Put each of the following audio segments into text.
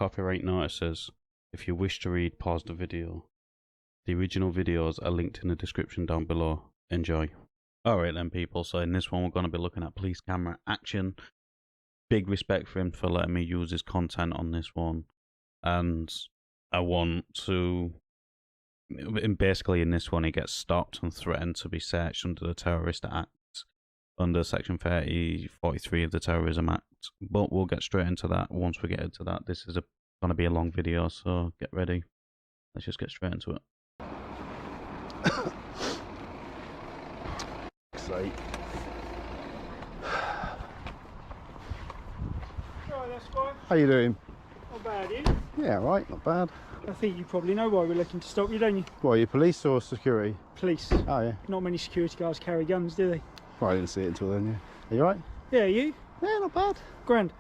copyright notices. If you wish to read, pause the video. The original videos are linked in the description down below. Enjoy. Alright then people, so in this one we're going to be looking at police camera action. Big respect for him for letting me use his content on this one. And I want to... basically in this one he gets stopped and threatened to be searched under the Terrorist Act, under section 43 of the Terrorism Act. But we'll get straight into that once we get into that. This is going to be a long video, so get ready. Let's just get straight into it. Sake. Right, that's fine. How you doing? Not bad, you? Yeah, right, not bad. I think you probably know why we're looking to stop you, don't you? What, are you police or security? Police. Oh, yeah. Not many security guards carry guns, do they? Well, I didn't see it until then, yeah. Are you right? Yeah, you? Yeah, not bad. Grand.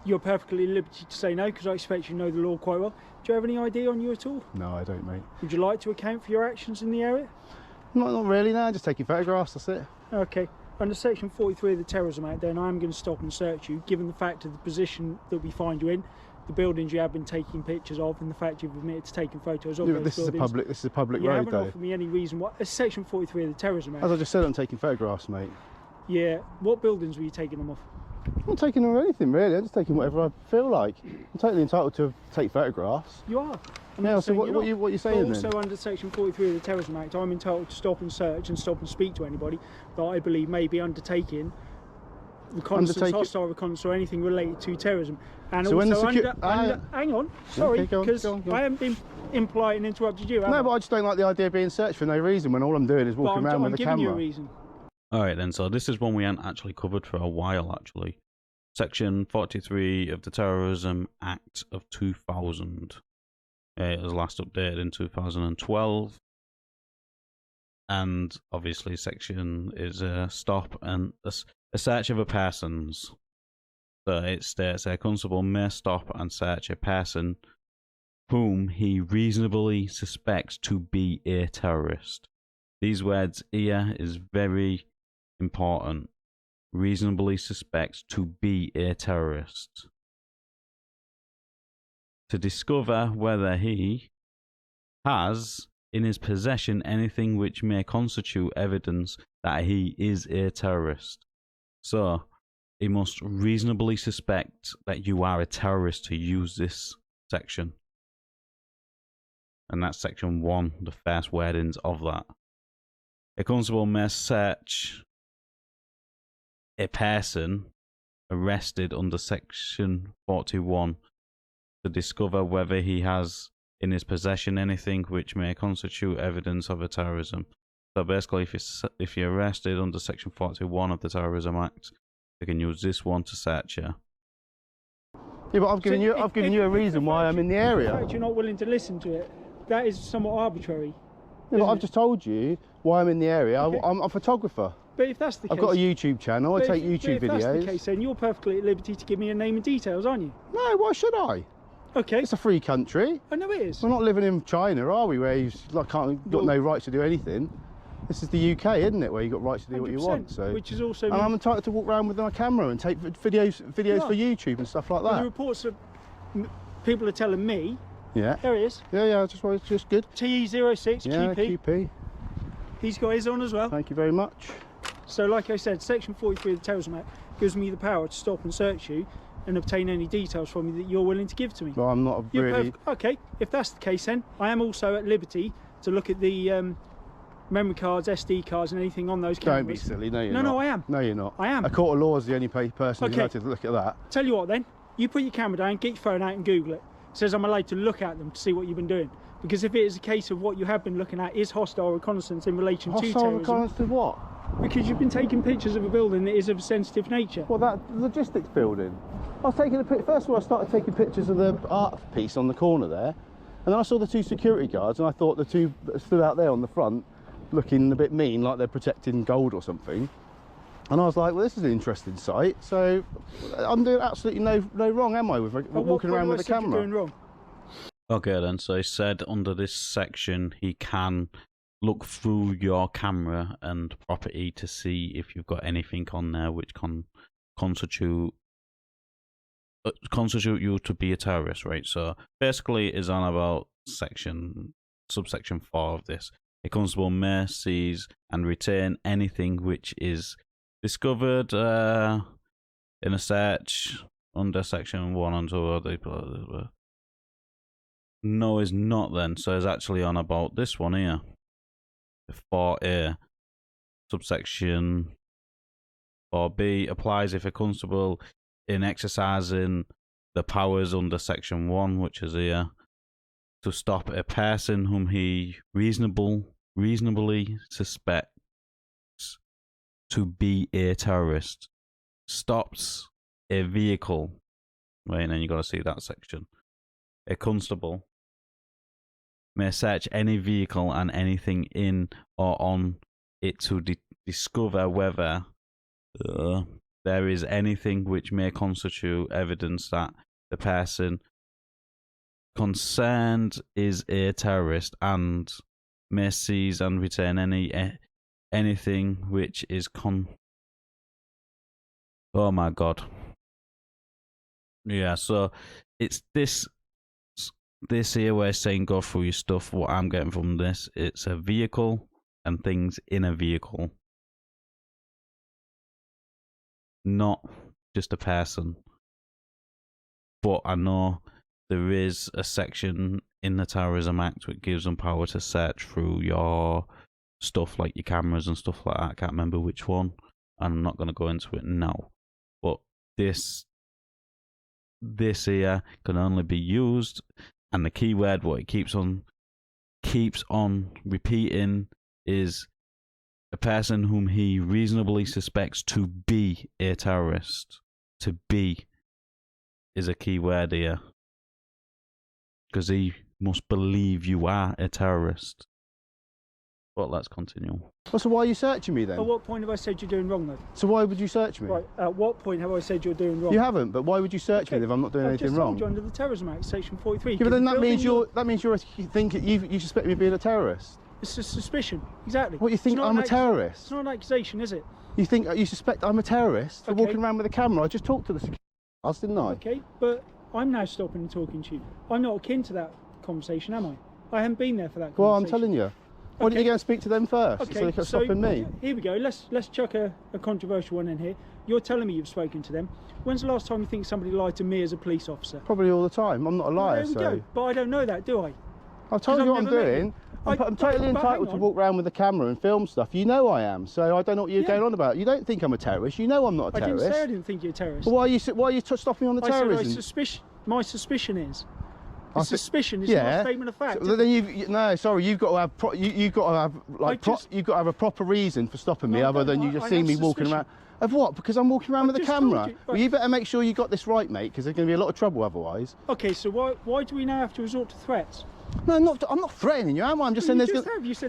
You're perfectly at liberty to say no, because I expect you know the law quite well. Do you have any idea on you at all? No, I don't, mate. Would you like to account for your actions in the area? Not really, no. Just taking photographs, that's it. Okay. Under section 43 of the Terrorism Act, then I am going to stop and search you, given the fact of the position that we find you in, the buildings you have been taking pictures of, and the fact you've admitted to taking photos of Yeah, those but this buildings. is a public You road, haven't though. offered me any reason why. It's section 43 of the Terrorism Act. As I just said, I'm taking photographs, mate. Yeah. What buildings were you taking them off? I'm not taking them or anything, really. I'm just taking whatever I feel like. I'm totally entitled to take photographs. You are. I'm Yeah, not so saying what you're are not. you saying But then? also under section 43 of the Terrorism Act, I'm entitled to stop and search and stop and speak to anybody that I believe may be undertaking reconnaissance, hostile reconnaissance, or anything related to terrorism. And So when also the hang on, sorry, Okay, go on, because go on. I haven't been impolite and interrupted you. No, but I just don't like the idea of being searched for no reason when all I'm doing is walking around with a giving camera. you a reason. Alright then, so this is one we hadn't actually covered for a while actually. Section 43 of the Terrorism Act of 2000. It was last updated in 2012. And obviously section is a stop and a search of a person's. So it states a constable may stop and search a person whom he reasonably suspects to be a terrorist. These words here is very important. Reasonably suspects to be a terrorist. To discover whether he has in his possession anything which may constitute evidence that he is a terrorist. So, he must reasonably suspect that you are a terrorist to use this section. And that's section 1, the first wordings of that. A constable may search a person arrested under section 41 to discover whether he has in his possession anything which may constitute evidence of a terrorism. So basically, if you're arrested under section 41 of the Terrorism Act, you can use this one to search you. Yeah, but I've given you a reason why I'm in the area. The fact you're not willing to listen to it, that is somewhat arbitrary. Yeah, but I've just told you why I'm in the area. Okay. I'm a photographer. But if that's the case, I've got a YouTube channel. I take YouTube but if videos. that's the case, then you're perfectly at liberty to give me a name and details, aren't you? No, why should I? Okay. It's a free country. I know it is. We're not living in China, are we? Where you've got no rights to do anything. This is the UK, isn't it? Where you've got rights to do what you want. So, which is also. and I'm entitled to walk around with my camera and take videos for YouTube and stuff like The that. reports of people are telling me. Yeah. There he is. Yeah. It's just good. TE06 Yeah, QP. QP. He's got his on as well. Thank you very much. So, like I said, section 43 of the Terrorism Act gives me the power to stop and search you and obtain any details from you that you're willing to give to me. Well, I'm not really. Okay, if that's the case, then I am also at liberty to look at the memory cards, SD cards, and anything on those cameras. Don't be silly. No, you're not. No, I am. No, you're not. I am. A court of law is the only person who's Okay. allowed to look at that. Tell you what, then, you put your camera down, get your phone out, and Google it. It says I'm allowed to look at them to see what you've been doing. Because if it is a case of what you have been looking at is hostile reconnaissance in relation to Hostile terrorism. reconnaissance to what? Because you've been taking pictures of a building that is of a sensitive nature. Well, that logistics building. I was taking a pic. First of all, I started taking pictures of the art piece on the corner there, and then I saw the two security guards, and I thought the two that stood out there on the front, looking a bit mean, like they're protecting gold or something. And I was like, well, this is an interesting sight. So I'm doing absolutely no wrong, am I, with walking around with a camera? You're doing wrong? Okay then, so he said under this section he can look through your camera and property to see if you've got anything on there which can constitute constitute you to be a terrorist, right? So basically, it's on about subsection 4 of this. A constable may seize and retain anything which is discovered in a search under section 1 and 2. No, it's not then. So it's actually on about this one here. 4A, subsection 4B applies if a constable, in exercising the powers under section 1, which is here, to stop a person whom he reasonably suspects to be a terrorist, stops a vehicle. Wait, and then you got to see that section. A constable may search any vehicle and anything in or on it to discover whether there is anything which may constitute evidence that the person concerned is a terrorist, and may seize and retain anything which is oh my god. Yeah, so it's this here where it's saying go through your stuff. What I'm getting from this, it's a vehicle and things in a vehicle, not just a person. But I know there is a section in the Terrorism Act which gives them power to search through your stuff, like your cameras and stuff like that. I can't remember which one, and I'm not going to go into it now. But this here can only be used, and the key word what it keeps on repeating is a person whom he reasonably suspects to be a terrorist. To be is a key word here, because he must believe you are a terrorist. But let's continue. Well, so why are you searching me then? At what point have I said you're doing wrong then? So why would you search me? Right, at what point have I said you're doing wrong? You haven't, but why would you search me if I'm not doing anything wrong? I've just told you under the Terrorism Act, section 43. Yeah, but then that means you suspect me of being a terrorist. It's a suspicion, exactly. What, you think I'm a terrorist? It's not an accusation, is it? You suspect I'm a terrorist for walking around with a camera? I just talked to the security guards, didn't I? Okay, but I'm now stopping and talking to you. I'm not akin to that conversation, am I? I haven't been there for that conversation. Well, I'm telling you. Why don't you go and speak to them first, okay, so they can stopping me? Here we go. Let's chuck a controversial one in here. You're telling me you've spoken to them. When's the last time you think somebody lied to me as a police officer? Probably all the time. I'm not a liar, well, there we go. But I don't know that, do I? I've told you what I'm doing. I'm totally entitled to walk around with a camera and film stuff. You know I am, so I don't know what you're going on about. You don't think I'm a terrorist. You know I'm not a terrorist. I didn't say I didn't think you're a terrorist. But why are you stopping me on the terrorism? I said my suspicion is. Suspicion is not a statement of fact. So then you've got to have a proper reason for stopping me, other than you just see me walking around. Of what? Because I'm walking around with a camera. Well, you better make sure you got this right, mate, because there's going to be a lot of trouble otherwise. Okay, so why do we now have to resort to threats? No, I'm not threatening you, am I? I'm just saying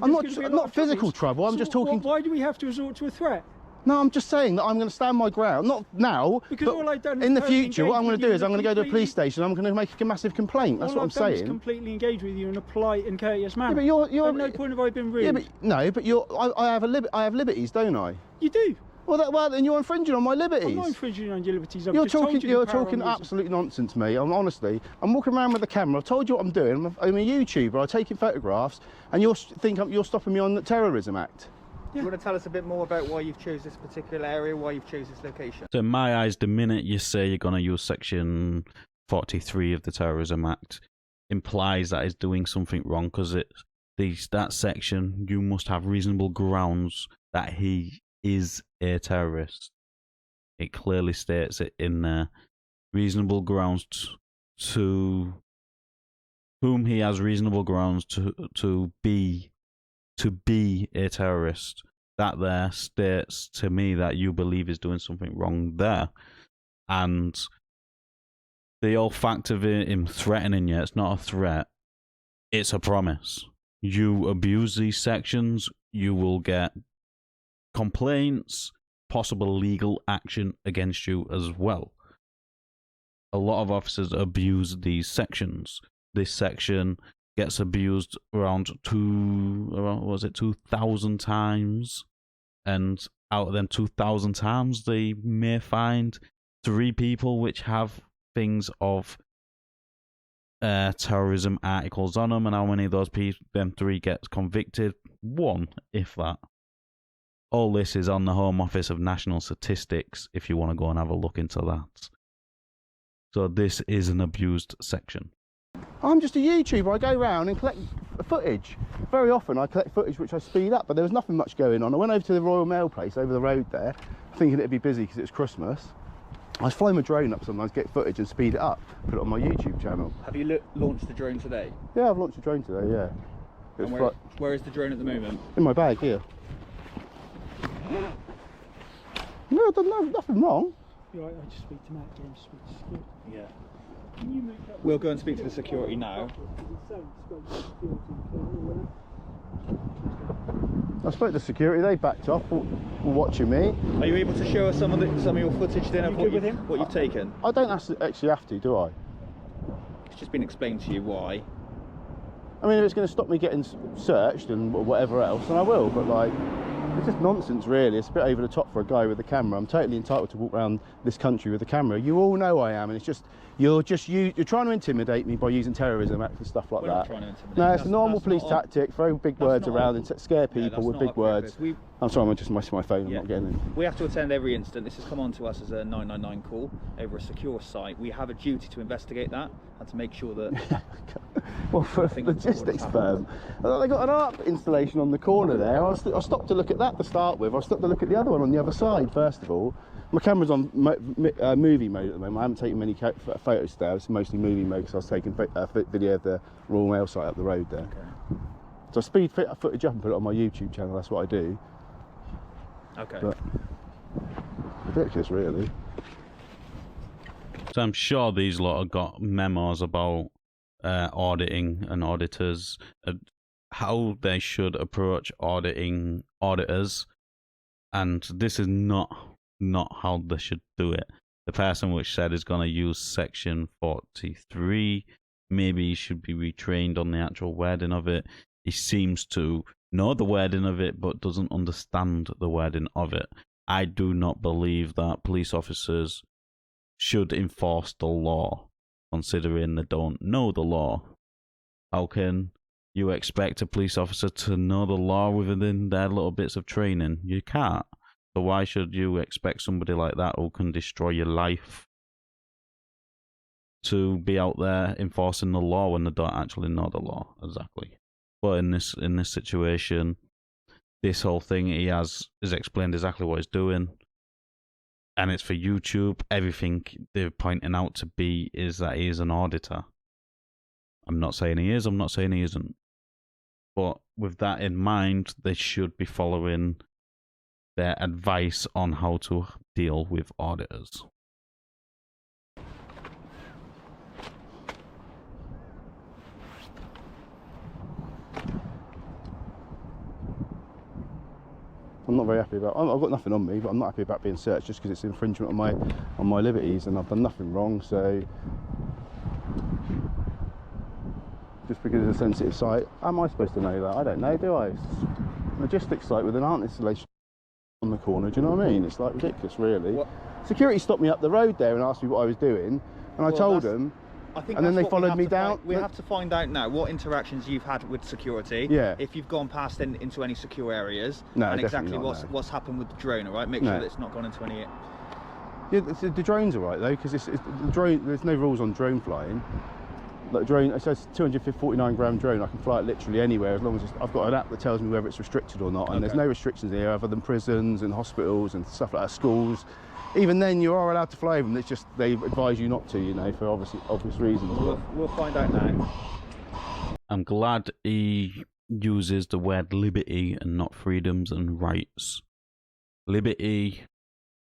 I'm not physical trouble. I'm just talking. Why do we have to resort to a threat? No, I'm just saying that I'm going to stand my ground. Not now, because all I've done in the future, what I'm going to do is I'm going to go to a police station. I'm going to make a massive complaint. That's what I'm saying. All I've done is completely engage with you in a polite and courteous manner. Yeah, but at no point have I been rude. Yeah, but no, but I have liberties, don't I? You do. Well, then you're infringing on my liberties. I'm not infringing on your liberties. You're talking absolute nonsense, mate. I'm walking around with a camera. I've told you what I'm doing. I'm a YouTuber. I'm taking photographs, and you're stopping me on the Terrorism Act. Yeah. You want to tell us a bit more about why you've chose this particular area, why you've chose this location? So in my eyes, the minute you say you're going to use section 43 of the Terrorism Act implies that it's doing something wrong, because that section, you must have reasonable grounds that he is a terrorist. It clearly states it in there. Reasonable grounds to whom he has reasonable grounds to be a terrorist. That there states to me that you believe is doing something wrong there. And the whole fact of him threatening you, it's not a threat, it's a promise. You abuse these sections, you will get complaints, possible legal action against you as well. A lot of officers abuse these sections. This section gets abused around 2,000 times, and out of them 2,000 times they may find 3 people which have things of terrorism articles on them, and how many of those them 3 gets convicted? 1, if that. All this is on the Home Office of National Statistics if you want to go and have a look into that. So this is an abused section. I'm just a YouTuber. I go around and collect footage. Very often I collect footage which I speed up, but there was nothing much going on. I went over to the Royal Mail place over the road there, thinking it'd be busy because it's Christmas. I fly my drone up sometimes, get footage and speed it up, put it on my YouTube channel. Have you launched the drone today? Yeah, I've launched a drone today, yeah. And where is the drone at the moment? In my bag here. No, I've done nothing wrong. You're right, I just speak to Matt, James, speak to security. Yeah. We'll go and speak to the security now. I spoke to security, they backed off, were watching me. Are you able to show us some of your footage then of what you've taken? I don't actually have to, do I? It's just been explained to you why. I mean, if it's going to stop me getting searched and whatever else, then I will, but like, it's just nonsense really. It's a bit over the top for a guy with a camera. I'm totally entitled to walk around this country with a camera. You all know I am, and it's just, you're trying to intimidate me by using terrorism acts and stuff like We're that. not trying to intimidate. No, it's a normal police tactic, throw big words around and scare people with big words. I'm sorry, I'm just messing my phone, I'm not getting in. We have to attend every incident. This has come on to us as a 999 call over a secure site. We have a duty to investigate that and to make sure that... Well, for a logistics firm, they got an art installation on the corner there. I stopped to look at that to start with. I stopped to look at the other one on the other side, first of all. My camera's on movie mode at the moment. I haven't taken many photos today. It's mostly movie mode because I was taking video of the Royal Mail site up the road there. Okay. So I speed footage up and put it on my YouTube channel. That's what I do. Okay. But ridiculous, really. So I'm sure these lot have got memos about auditing and auditors, how they should approach auditors, and this is not how they should do it. The person which said is going to use section 43, maybe he should be retrained on the actual wording of it. He seems to know the wording of it but doesn't understand the wording of it. I do not believe that police officers should enforce the law, considering they don't know the law. How can you expect a police officer to know the law within their little bits of training? You can't. So why should you expect somebody like that who can destroy your life to be out there enforcing the law when they don't actually know the law? Exactly. But in this situation, this whole thing, he has explained exactly what he's doing. And it's for YouTube. Everything they're pointing out to be is that he is an auditor. I'm not saying he is, I'm not saying he isn't. But with that in mind, they should be following their advice on how to deal with auditors. I'm not very happy about. I've got nothing on me, but I'm not happy about being searched just because it's infringement on my liberties, and I've done nothing wrong. So just because it's a sensitive site, how am I supposed to know that? I don't know, do I? It's a logistics site with an art installation on the corner. Do you know what I mean? It's like ridiculous, really. What? Security stopped me up the road there and asked me what I was doing, and I told them. And then they followed me down. We have to find out now what interactions you've had with security. Yeah. If you've gone past into any secure areas. No, and definitely exactly not, what's happened with the drone, all right? Make sure that it's not gone into any... Yeah, the drone's all right though, because the drone. There's no rules on drone flying. Like drone, it says 249 gram drone. I can fly it literally anywhere as long as I've got an app that tells me whether it's restricted or not. And there's no restrictions here other than prisons and hospitals and stuff like that, schools. Even then, you are allowed to fly over them. It's just they advise you not to, you know, for obvious reasons. We'll find out now. I'm glad he uses the word liberty and not freedoms and rights. Liberty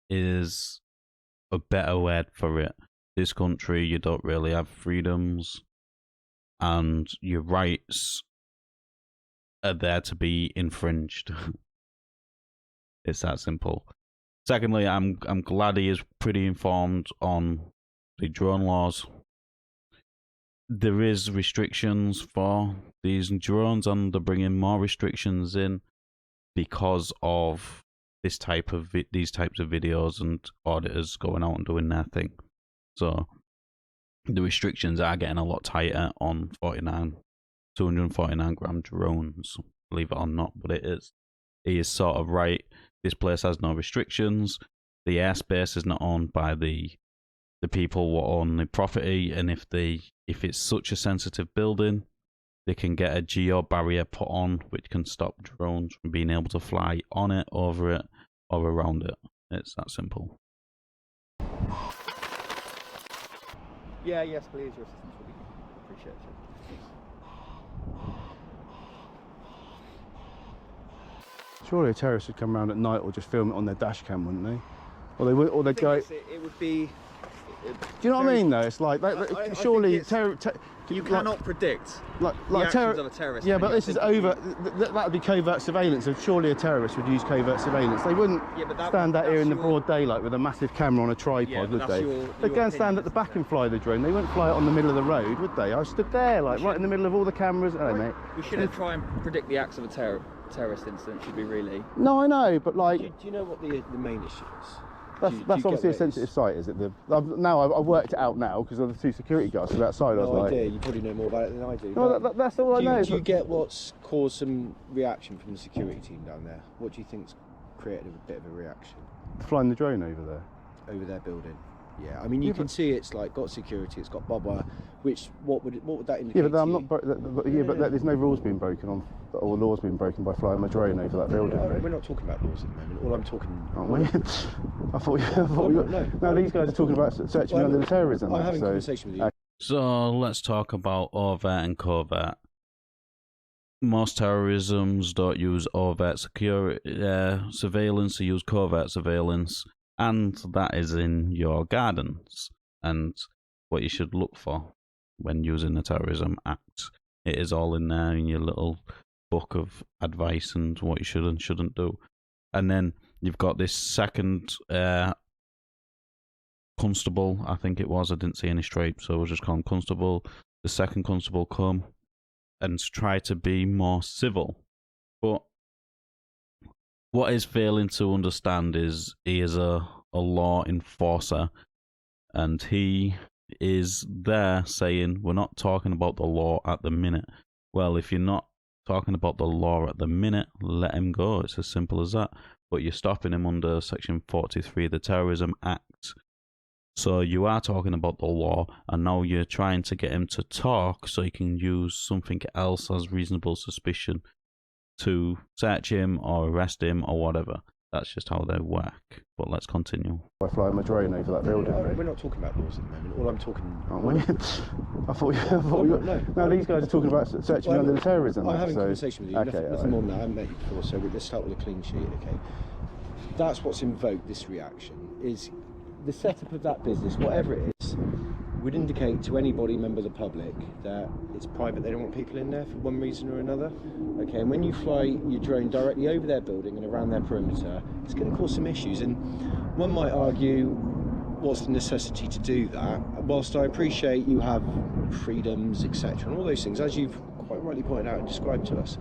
is a better word for it. This country, you don't really have freedoms, and your rights are there to be infringed. It's that simple. Secondly, I'm glad he is pretty informed on the drone laws. There is restrictions for these drones, and they're bringing more restrictions in because of these types of videos and auditors going out and doing their thing. So the restrictions are getting a lot tighter on 249 gram drones, believe it or not, but it is. He is sort of right. This place has no restrictions. The airspace is not owned by the people who own the property, and if it's such a sensitive building, they can get a geo barrier put on which can stop drones from being able to fly on it, over it, or around it. It's that simple. Yeah, yes, please. Your assistance will be appreciated. Surely a terrorist would come around at night or just film it on their dash cam, wouldn't they? Or they would, or they'd go. It would be. Do you know what I mean? Though it's like surely you cannot predict like the actions of a terrorist. Yeah, but this is over. That would be covert surveillance. So surely a terrorist would use covert surveillance. They wouldn't stand out here in the broad daylight with a massive camera on a tripod, would they? They'd go and stand at the back and fly the drone. They wouldn't fly it on the middle of the road, would they? I stood there, like right in the middle of all the cameras. Hello, mate. We shouldn't try and predict the acts of a terrorist incident, should we really? No, I know, but like. Do you know what the main issue is? That's obviously a sensitive site, is it? I've worked it out now because of the 2 security guards who were outside. No idea. You probably know more about it than I do. No, that's all I know. Do you get what's caused some reaction from the security team down there? What do you think's created a bit of a reaction? Flying the drone over there. Over their building. Yeah, I mean you can see it's like got security, it's got barbed wire. Which what would that indicate? Yeah, but I'm not. But there's no rules being broken on, or laws being broken by flying my drone over that building. No, we're not talking about laws at the moment. All I'm talking. Aren't we? I thought no, these guys are talking about searching under the terrorism. I'm having a conversation with you. So let's talk about overt and covert. Most terrorisms don't use overt surveillance; they use covert surveillance. And that is in your gardens, and what you should look for when using the Terrorism Act. It is all in there in your little book of advice and what you should and shouldn't do. And then you've got this second constable, I think it was. I didn't see any stripes, so we'll just call him constable. The second constable come and try to be more civil. But what is failing to understand is he is a law enforcer, and he is there saying we're not talking about the law at the minute. Well, if you're not talking about the law at the minute, let him go. It's as simple as that. But you're stopping him under Section 43 of the Terrorism Act. So you are talking about the law, and now you're trying to get him to talk so you can use something else as reasonable suspicion to search him or arrest him or whatever. That's just how they work. But let's continue. By flying my drone over that building. We're not talking about laws at the moment. All I'm talking. Aren't we? I thought no, these guys are talking about searching under the terrorism. I'm having a conversation with you. Okay, nothing more than that. I haven't met you before, so let's start with a clean sheet, okay? That's what's invoked this reaction. Is the setup of that business, whatever it is, would indicate to anybody, member of the public, that it's private, they don't want people in there for one reason or another. Okay, and when you fly your drone directly over their building and around their perimeter, it's going to cause some issues. And one might argue, what's the necessity to do that? Whilst I appreciate you have freedoms, etc., and all those things, as you've quite rightly pointed out and described to us,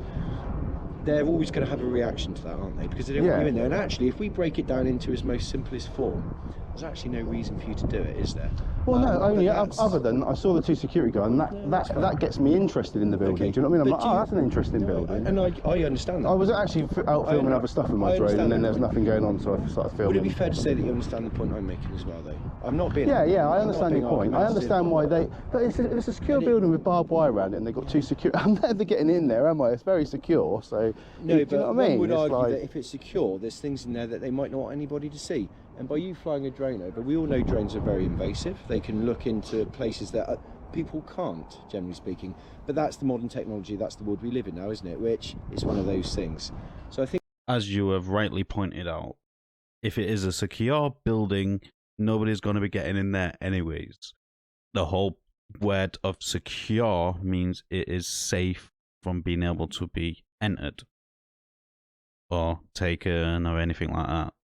they're always going to have a reaction to that, aren't they? Because they don't want you in there. And actually, if we break it down into its most simplest form, there's actually no reason for you to do it, is there? Well, no, only other than I saw the 2 security guards, and that gets me interested in the building. Okay. Do you know what I mean? I'm like, oh, that's an interesting building. And I understand that. I was actually out filming other stuff with my drone, and then there's nothing going on, so I started filming. Would it be fair to say that you understand the point I'm making as well, though? I'm not being. Yeah, I understand your point. I understand why they. But it's a secure building with barbed wire around it, and they've got 2 secure. I'm never getting in there, am I? It's very secure. So. No, do you know what I mean? Would argue that if it's secure, there's things in there that they might not want anybody to see. And by you flying a drone over, we all know drones are very invasive. They can look into places that people can't, generally speaking. But that's the modern technology, that's the world we live in now, isn't it? Which is one of those things. So I think... As you have rightly pointed out, if it is a secure building, nobody's going to be getting in there anyways. The whole word of secure means it is safe from being able to be entered or taken or anything like that.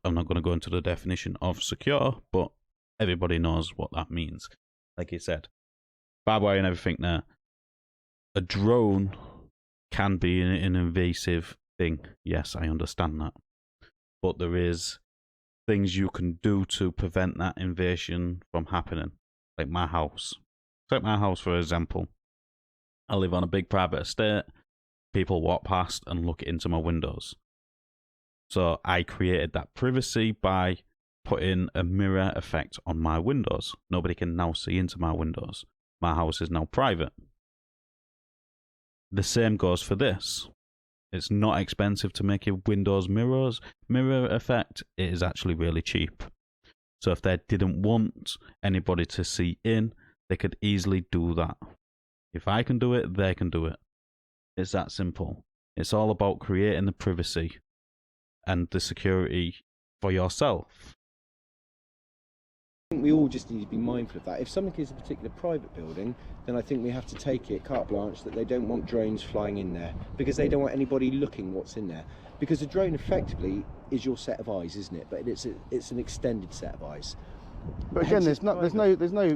I'm not going to go into the definition of secure, but everybody knows what that means. Like you said, barbed wire and everything there. A drone can be an invasive thing. Yes, I understand that. But there is things you can do to prevent that invasion from happening. like my house. Take my house for example. I live on a big private estate. People walk past and look into my windows. So I created that privacy by putting a mirror effect on my windows. Nobody can now see into my windows. My house is now private. The same goes for this. It's not expensive to make your windows mirror effect. It is actually really cheap. So if they didn't want anybody to see in, they could easily do that. If I can do it, they can do it. It's that simple. It's all about creating the privacy and the security for yourself. I think we all just need to be mindful of that. If something is a particular private building, then I think we have to take it carte blanche that they don't want drones flying in there because they don't want anybody looking what's in there. Because a drone effectively is your set of eyes, isn't it? But it's an extended set of eyes. But again, there's no.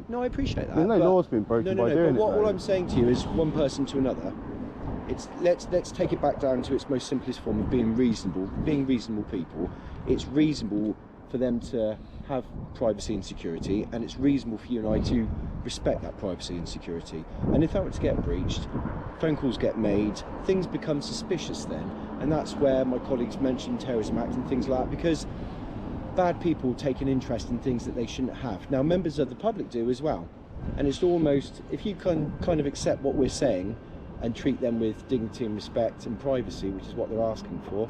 No, I appreciate that. There's no laws being broken by doing but it. What I'm saying to you is, one person to another. Let's take it back down to its most simplest form of being reasonable. Being reasonable people. It's reasonable for them to have privacy and security, and it's reasonable for you and I to respect that privacy and security. And if that were to get breached, phone calls get made, things become suspicious then, and that's where my colleagues mentioned Terrorism Act and things like that, because bad people take an interest in things that they shouldn't have. Now, members of the public do as well, and it's almost, if you kind of accept what we're saying and treat them with dignity and respect and privacy, which is what they're asking for,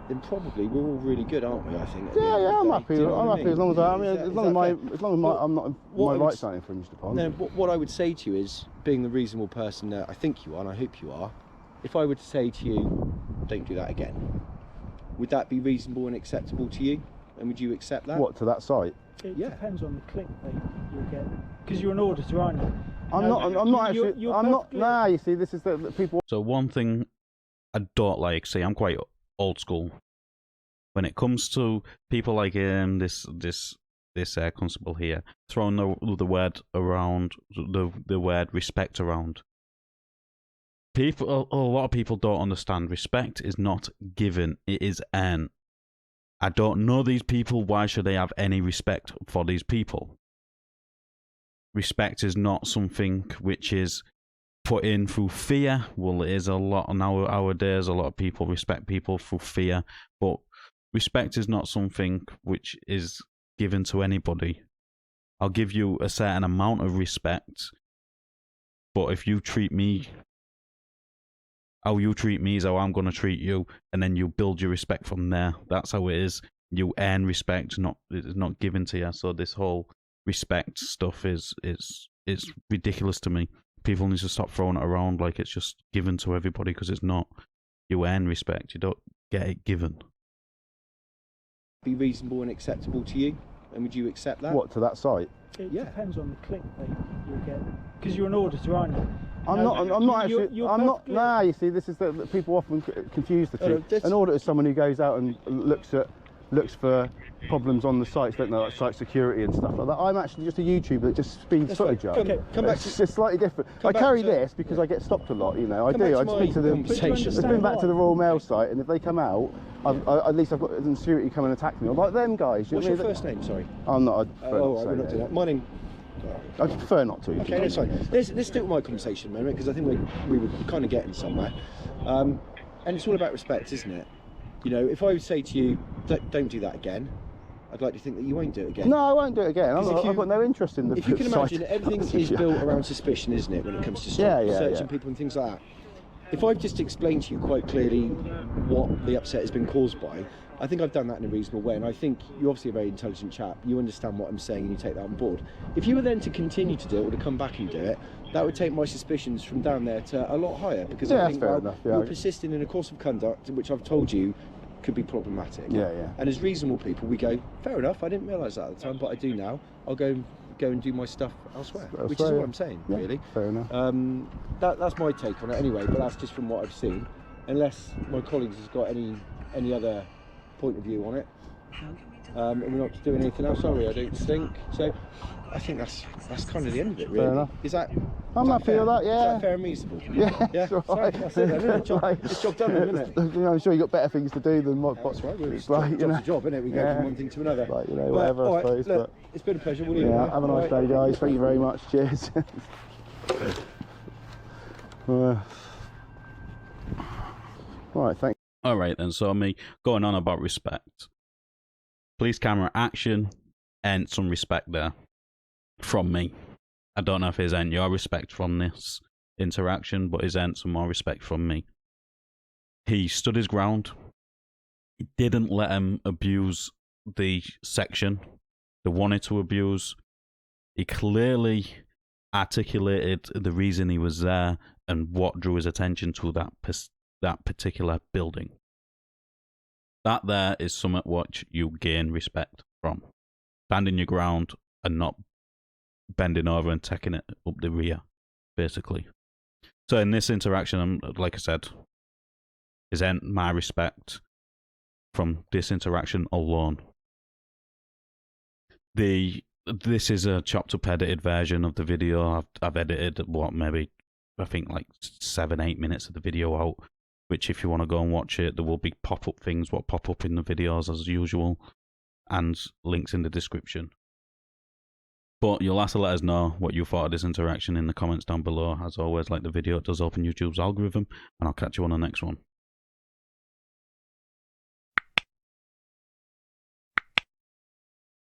then probably we're all really good, aren't we? I think. Yeah, I'm happy. I'm happy as long as I'm not my would- rights aren't infringed upon. No, what I would say to you is, being the reasonable person that I think you are, and I hope you are, if I were to say to you, don't do that again, would that be reasonable and acceptable to you? And would you accept that? What, to that site? It depends on the click that you'll get, because you're an auditor, aren't you? I'm not actually. Nah, you see, this is the people. So one thing I don't like, see, I'm quite old school when it comes to people like this constable here throwing the word around, the word respect around. A lot of people don't understand. Respect is not given; it is earned. I don't know these people. Why should they have any respect for these people? Respect is not something which is put in through fear. Well, it is a lot nowadays. A lot of people respect people through fear, but respect is not something which is given to anybody. I'll give you a certain amount of respect, but if you treat me how you treat me is how I'm going to treat you, and then you build your respect from there. That's how it is. You earn respect, it's not given to you. So this whole respect stuff is ridiculous to me. People need to stop throwing it around like it's just given to everybody, because it's not. You earn respect, you don't get it given. Be reasonable and acceptable to you, and would you accept that? What, to that site? It depends on the click that you'll get, because you're an auditor, aren't you? I'm not actually. Nah, you see, this is the people often confuse the two. An auditor is someone who goes out and looks for problems on the sites, don't they, like site security and stuff like that. I'm actually just a YouTuber that just speeds footage up. Okay, come back It's just slightly different. I carry this because I get stopped a lot, you know. I do. I speak to them. Let's been back to the Royal Mail site, and if they come out, at least I've got the security come and attack me. I'm like them guys. What's your first name? Sorry. I'm not. We're not doing that. My name. I prefer not to. Okay, that's fine. Let's stick with my conversation a moment, because I think we were kind of getting somewhere. And it's all about respect, isn't it? You know, if I would say to you, don't do that again, I'd like to think that you won't do it again. No, I won't do it again. I've got no interest in the If you can imagine, everything is built around suspicion, isn't it, when it comes to searching people and things like that. If I've just explained to you quite clearly what the upset has been caused by, I think I've done that in a reasonable way, and I think you're obviously a very intelligent chap. You understand what I'm saying and you take that on board. If you were then to continue to do it, or to come back and do it, that would take my suspicions from down there to a lot higher, because I think you're persisting in a course of conduct which I've told you could be problematic. And as reasonable people, we go, fair enough, I didn't realise that at the time, but I do now. I'll go and do my stuff elsewhere, which is what I'm saying, really. Fair enough. That's my take on it anyway, but that's just from what I've seen. Unless my colleagues has got any other point of view on it. And we're not doing anything else, are we? I don't think. So I think that's kind of the end of it, really. Fair enough. Is that? I'm happy with that, yeah. Is that fair and reasonable? Yeah, Yeah. it's all So right. that's it, then, isn't it? It's job done, then, isn't it? I'm sure you got better things to do than what. That's right. Well, it's like, job's a job, isn't it? We go from one thing to another. Like, you know, But, whatever, all I right, suppose. look, it's been a pleasure. We'll leave it Yeah, there. have a nice All day, right. guys. Thank you very much. Cheers. Right, thanks. All right then. So me going on about respect. Police camera action and some respect there from me. I don't know if it's earned your respect from this interaction, but it's earned some more respect from me. He stood his ground. He didn't let him abuse the section they wanted to abuse. He clearly articulated the reason he was there and what drew his attention to that particular building. That there is something what you gain respect from. Standing your ground and not bending over and taking it up the rear, basically. So in this interaction, like I said, is earned my respect from this interaction alone. This is a chopped up edited version of the video. I've edited maybe I think like 7-8 minutes of the video out, which if you want to go and watch it, there will be pop-up things what pop up in the videos as usual, and links in the description. But you'll have to let us know what you thought of this interaction in the comments down below. As always, like the video, it does open YouTube's algorithm, and I'll catch you on the next one.